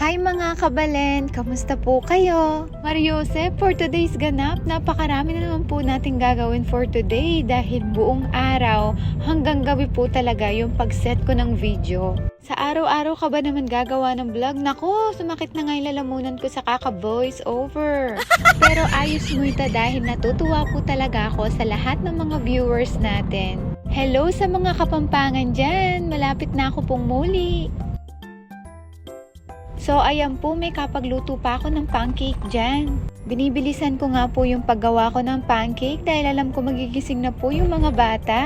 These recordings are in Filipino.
Hi mga kabalen! Kamusta po kayo? Mariose, for today's ganap, napakarami na naman po natin gagawin for today dahil buong araw hanggang gabi po talaga yung pag-set ko ng video. Sa araw-araw ka ba naman gagawa ng vlog? Nako, sumakit na nga yung lalamunan ko sa kaka-voice over. Pero ayos mo ito dahil natutuwa po talaga ako sa lahat ng mga viewers natin. Hello sa mga Kapampangan dyan! Malapit na ako pong muli. So ayan po, may kapagluto pa ako ng pancake dyan. Binibilisan ko nga po yung paggawa ko ng pancake dahil alam ko magigising na po yung mga bata.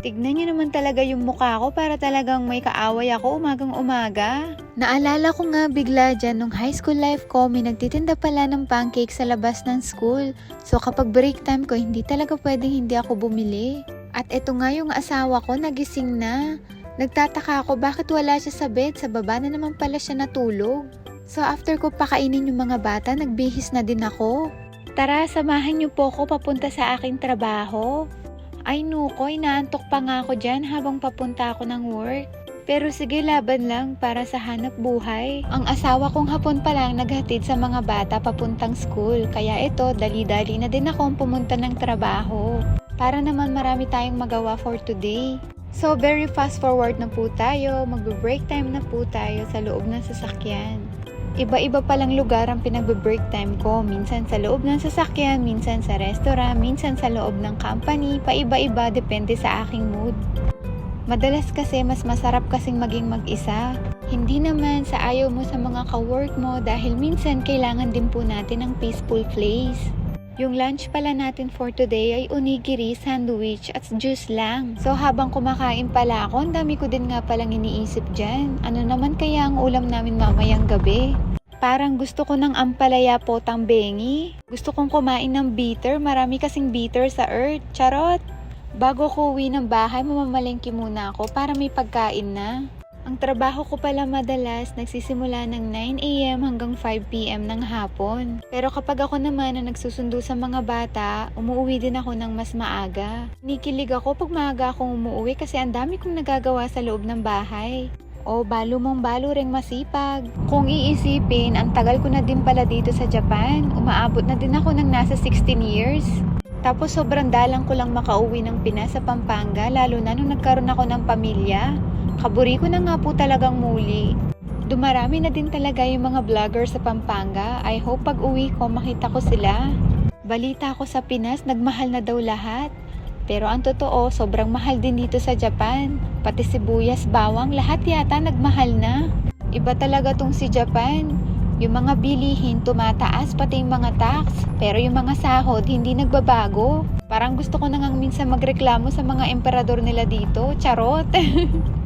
Tignan niyo naman talaga yung mukha ko para talagang may kaaway ako umagang umaga. Naalala ko nga bigla dyan nung high school life ko, may nagtitinda pala ng pancake sa labas ng school. So kapag break time ko, hindi talaga pwedeng hindi ako bumili. At eto nga yung asawa ko, nagising na. Nagtataka ako bakit wala siya sa bed, sa baba na naman pala siya natulog. So after ko pakainin yung mga bata, nagbihis na din ako. Tara, samahan niyo po ako papunta sa aking trabaho. Ay nuko, inaantok pa nga ako dyan habang papunta ako ng work. Pero sige, laban lang para sa hanap buhay. Ang asawa kong hapon pa lang naghatid sa mga bata papuntang school. Kaya ito, dali-dali na din akong pumunta ng trabaho. Para naman marami tayong magawa for today. So very fast forward na po tayo, magbe-break time na po tayo sa loob ng sasakyan. Iba-iba palang lugar ang pinagbe-break time ko, minsan sa loob ng sasakyan, minsan sa restaurant, minsan sa loob ng company, paiba-iba depende sa aking mood. Madalas kasi mas masarap kasing maging mag-isa. Hindi naman sa ayaw mo sa mga ka-work mo dahil minsan kailangan din po natin ng peaceful place. Yung lunch pala natin for today ay onigiri, sandwich at juice lang. So habang kumakain pala ako, ang dami ko din nga palang iniisip dyan. Ano naman kaya ang ulam namin mamayang gabi? Parang gusto ko ng ampalaya potang bengi. Gusto kong kumain ng bitter, marami kasing bitter sa earth. Charot! Bago ko uwi ng bahay, mamamalengke muna ako para may pagkain na. Ang trabaho ko pala madalas nagsisimula ng 9 AM hanggang 5 PM ng hapon. Pero kapag ako naman na nagsusundo sa mga bata, umuwi din ako ng mas maaga. Nikilig ako pag maaga akong umuwi kasi ang dami kong nagagawa sa loob ng bahay. O balo mong balo ring masipag. Kung iisipin, ang tagal ko na din pala dito sa Japan. Umaabot na din ako ng nasa 16 years. Tapos sobrang dalang ko lang makauwi ng Pinas sa Pampanga, lalo na nung nagkaroon ako ng pamilya. Kaburi ko na nga po talagang muli. Dumarami na din talaga yung mga vlogger sa Pampanga. I hope pag uwi ko makita ko sila. Balita ko sa Pinas, nagmahal na daw lahat. Pero ang totoo, sobrang mahal din dito sa Japan. Pati sibuyas, bawang, lahat yata nagmahal na. Iba talaga tong si Japan. Yung mga bilihin tumataas, pati yung mga tax. Pero yung mga sahod, hindi nagbabago. Parang gusto ko na nga minsan magreklamo sa mga emperador nila dito. Charot!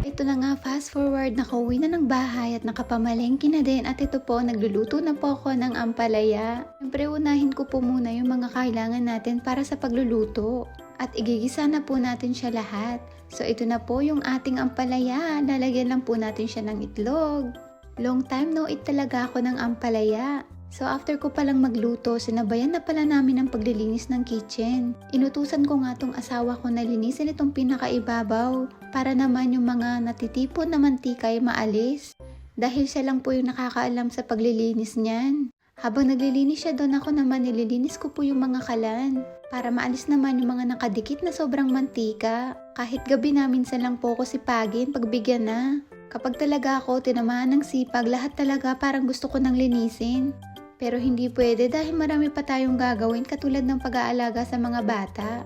Ito na nga, fast forward, nakauwi na ng bahay at nakapamalengke na din. At ito po, nagluluto na po ako ng ampalaya. Siyempre, unahin ko po muna yung mga kailangan natin para sa pagluluto. At igigisa na po natin siya lahat. So ito na po yung ating ampalaya. Lalagyan lang po natin siya ng itlog. Long time no eat talaga ako ng ampalaya. So after ko palang magluto, sinabayan na pala namin ang paglilinis ng kitchen. Inutusan ko nga tong asawa ko na linisin itong pinakaibabaw para naman yung mga natitipon na mantika ay maalis. Dahil siya lang po yung nakakaalam sa paglilinis niyan. Habang naglilinis siya doon, ako naman nililinis ko po yung mga kalan para maalis naman yung mga nakadikit na sobrang mantika. Kahit gabi na minsan lang po ako sipagin pagbigyan na. Kapag talaga ako tinamaan ng sipag, lahat talaga parang gusto ko nang linisin. Pero hindi pwede dahil marami pa tayong gagawin katulad ng pag-aalaga sa mga bata.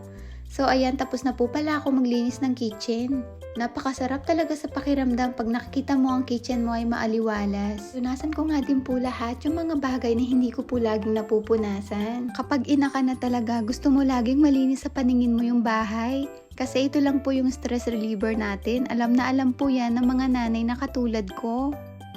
So ayan, tapos na po pala ako maglinis ng kitchen. Napakasarap talaga sa pakiramdam pag nakikita mo ang kitchen mo ay maaliwalas. Punasan ko nga din po lahat yung mga bagay na hindi ko po laging napupunasan. Kapag ina ka na talaga, gusto mo laging malinis sa paningin mo yung bahay. Kasi ito lang po yung stress reliever natin. Alam na alam po yan ng mga nanay na katulad ko.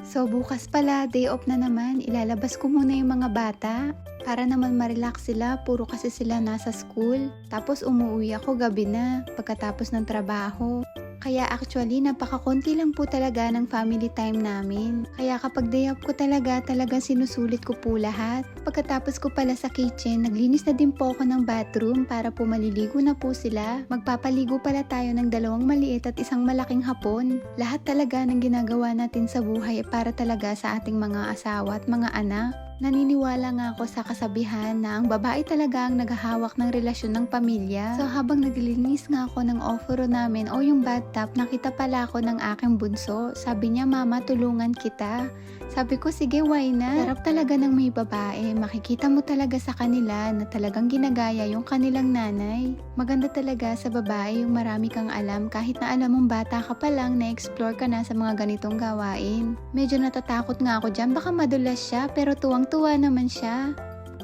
So bukas pala, day off na naman. Ilalabas ko muna yung mga bata. Para naman ma-relax sila, puro kasi sila nasa school. Tapos umuwi ako gabi na, pagkatapos ng trabaho. Kaya actually, napakakonti lang po talaga ng family time namin. Kaya kapag day off ko talagang sinusulit ko po lahat. Pagkatapos ko pala sa kitchen, naglinis na din po ako ng bathroom para po maliligo na po sila. Magpapaligo pala tayo ng 2 maliit at 1 malaking hapon. Lahat talaga ng ginagawa natin sa buhay para talaga sa ating mga asawa at mga anak. Naniniwala nga ako sa kasabihan na ang babae talaga ang naghahawak ng relasyon ng pamilya. So habang naglilinis nga ako ng oforo namin o yung bathtub, nakita pala ako ng aking bunso. Sabi niya, "Mama, tulungan kita." Sabi ko, "Sige, why not?" Sarap talaga ng may babae. Makikita mo talaga sa kanila na talagang ginagaya yung kanilang nanay. Maganda talaga sa babae yung marami kang alam kahit na alam mong bata ka pa lang na-explore ka na sa mga ganitong gawain. Medyo natatakot nga ako dyan, baka madulas siya pero tuwang-tuwa naman siya.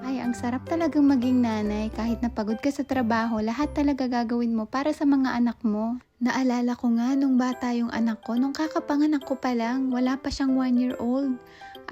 Ay, ang sarap talagang maging nanay. Kahit napagod ka sa trabaho, lahat talaga gagawin mo para sa mga anak mo. Naalala ko nga nung bata yung anak ko, nung kakapanganak ko pa lang, wala pa siyang 1-year-old.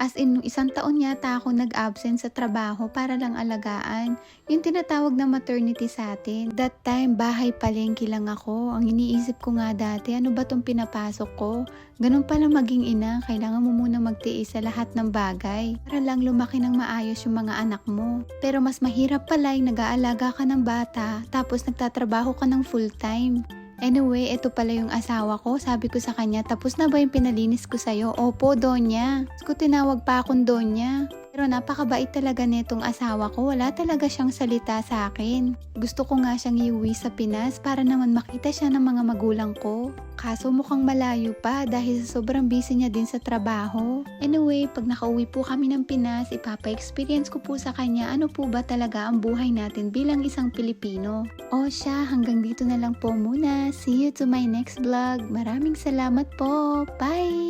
As in, nung 1 taon yata ako nag-absent sa trabaho para lang alagaan. Yung tinatawag na maternity sa atin. That time, bahay palengke lang ako. Ang iniisip ko nga dati, ano ba tong pinapasok ko? Ganun pala maging ina, kailangan mo muna magtiis sa lahat ng bagay. Para lang lumaki ng maayos yung mga anak mo. Pero mas mahirap pala yung nag-aalaga ka ng bata, tapos nagtatrabaho ka ng full time. Anyway, ito pala yung asawa ko. Sabi ko sa kanya, "Tapos na ba yung pinalinis ko sa'yo?" "Opo, Donya." Tapos ko tinawag pa akong Donya. Pero napakabait talaga nitong asawa ko. Wala talaga siyang salita sa akin. Gusto ko nga siyang iuwi sa Pinas para naman makita siya ng mga magulang ko. Kaso mukhang malayo pa dahil sa sobrang busy niya din sa trabaho. Anyway, pag nakauwi po kami ng Pinas, ipapa-experience ko po sa kanya ano po ba talaga ang buhay natin bilang isang Pilipino. O siya, hanggang dito na lang po muna. See you to my next vlog. Maraming salamat po. Bye!